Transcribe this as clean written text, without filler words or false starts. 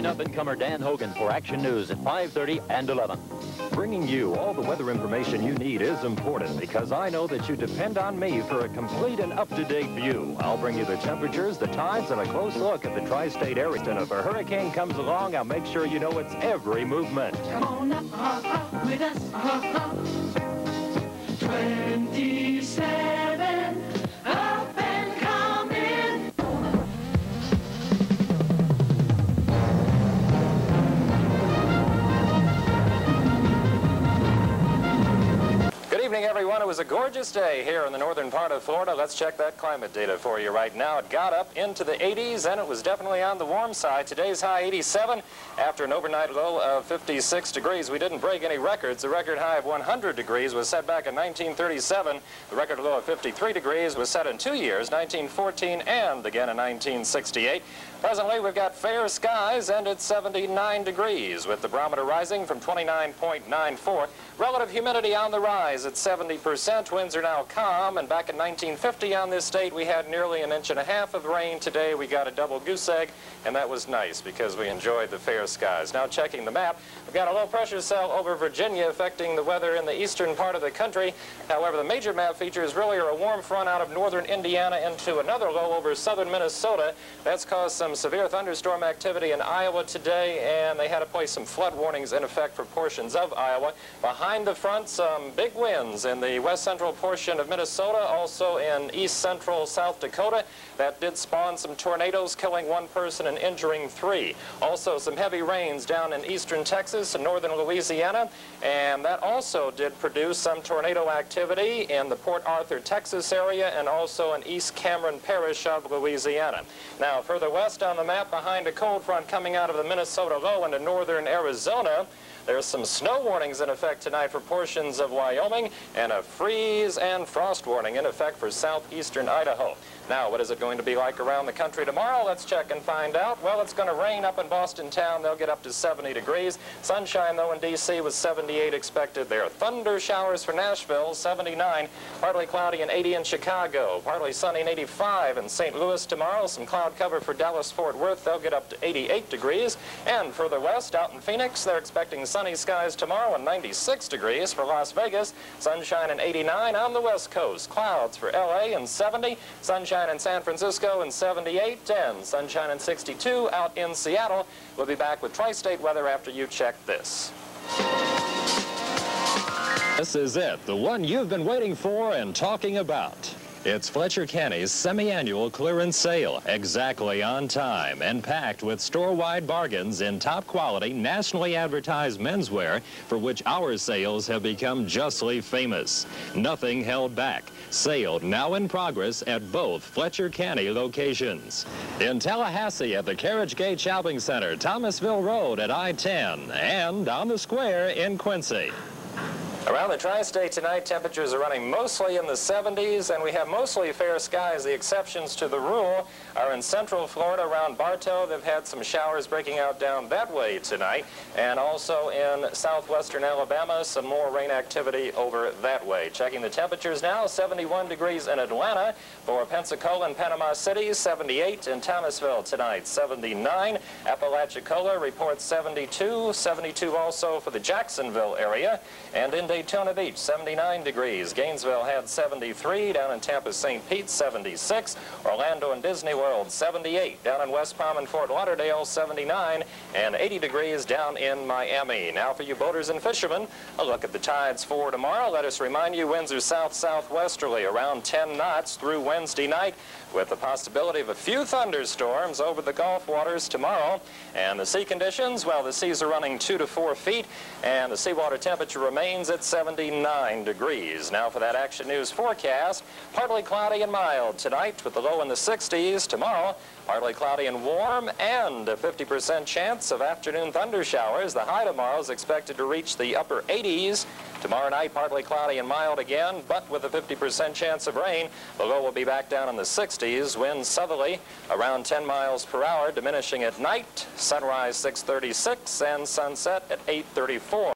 Join up-and-comer Dan Hogan for Action News at 5:30 and 11. Bringing you all the weather information you need is important because I know that you depend on me for a complete and up-to-date view. I'll bring you the temperatures, the tides, and a close look at the tri-state area. And if a hurricane comes along, I'll make sure you know its every movement. Come on up with us. 27 up and coming. Good evening, everyone. It was a gorgeous day here in the northern part of Florida. Let's check that climate data for you right now. It got up into the 80s, and it was definitely on the warm side. Today's high 87 after an overnight low of 56 degrees. We didn't break any records. The record high of 100 degrees was set back in 1937. The record low of 53 degrees was set in 2 years, 1914 and again in 1968. Presently, we've got fair skies, and it's 79 degrees, with the barometer rising from 29.94. Relative humidity on the rise at 70%. Winds are now calm, and back in 1950 on this date, we had nearly 1.5 inches of rain. Today, we got a double goose egg, and that was nice because we enjoyed the fair skies. Now, checking the map, we've got a low pressure cell over Virginia affecting the weather in the eastern part of the country. However, the major map features really are a warm front out of northern Indiana into another low over southern Minnesota. That's caused some severe thunderstorm activity in Iowa today, and they had to place some flood warnings in effect for portions of Iowa. Behind the front, some big winds in the west central portion of Minnesota, also in east central South Dakota. That did spawn some tornadoes, killing 1 person and injuring 3. Also, some heavy rains down in eastern Texas and northern Louisiana, and that also did produce some tornado activity in the Port Arthur, Texas area, and also in East Cameron Parish of Louisiana. Now, further west on the map, behind a cold front coming out of the Minnesota low into northern Arizona, there's some snow warnings in effect tonight for portions of Wyoming, and a freeze and frost warning in effect for southeastern Idaho. Now, what is it going to be like around the country tomorrow? Let's check and find out. Well, it's going to rain up in Boston town. They'll get up to 70 degrees. Sunshine, though, in D.C. with 78 expected there. Thunder showers for Nashville, 79. Partly cloudy and 80 in Chicago. Partly sunny and 85 in St. Louis tomorrow. Some cloud cover for Dallas-Fort Worth. They'll get up to 88 degrees. And further west, out in Phoenix, they're expecting sunny skies tomorrow and 96 degrees for Las Vegas. Sunshine and 89 on the west coast. Clouds for L.A. and 70. Sunshine in San Francisco and 78, and sunshine and 62 out in Seattle. We'll be back with tri-state weather after you check this. This is it, the one you've been waiting for and talking about. It's Fletcher-Cantey's semi-annual clearance sale, exactly on time and packed with store-wide bargains in top-quality, nationally advertised menswear for which our sales have become justly famous. Nothing held back. Sale now in progress at both Fletcher-Cantey locations. In Tallahassee at the Carriage Gate Shopping Center, Thomasville Road at I-10, and on the square in Quincy. Around the tri-state tonight, temperatures are running mostly in the 70s, and we have mostly fair skies. The exceptions to the rule are in central Florida around Bartow. They've had some showers breaking out down that way tonight, and also in southwestern Alabama, some more rain activity over that way. Checking the temperatures now, 71 degrees in Atlanta. For Pensacola and Panama City, 78. In Thomasville tonight, 79. Apalachicola reports 72. 72 also for the Jacksonville area. And in Daytona Beach, 79 degrees. Gainesville had 73. Down in Tampa, St. Pete, 76. Orlando and Disney World, 78. Down in West Palm and Fort Lauderdale, 79. And 80 degrees down in Miami. Now for you boaters and fishermen, a look at the tides for tomorrow. Let us remind you, winds are south-southwesterly around 10 knots through Wednesday night, with the possibility of a few thunderstorms over the Gulf waters tomorrow. And the sea conditions, well, the seas are running 2 to 4 feet, and the seawater temperature remains at 79 degrees. Now for that Action News forecast, partly cloudy and mild tonight with the low in the 60s. Tomorrow, partly cloudy and warm, and a 50% chance of afternoon thunder showers. The high tomorrow is expected to reach the upper 80s. Tomorrow night, partly cloudy and mild again, but with a 50% chance of rain. The low will be back down in the 60s. Winds southerly around 10 miles per hour, diminishing at night. Sunrise 6:36 and sunset at 8:34.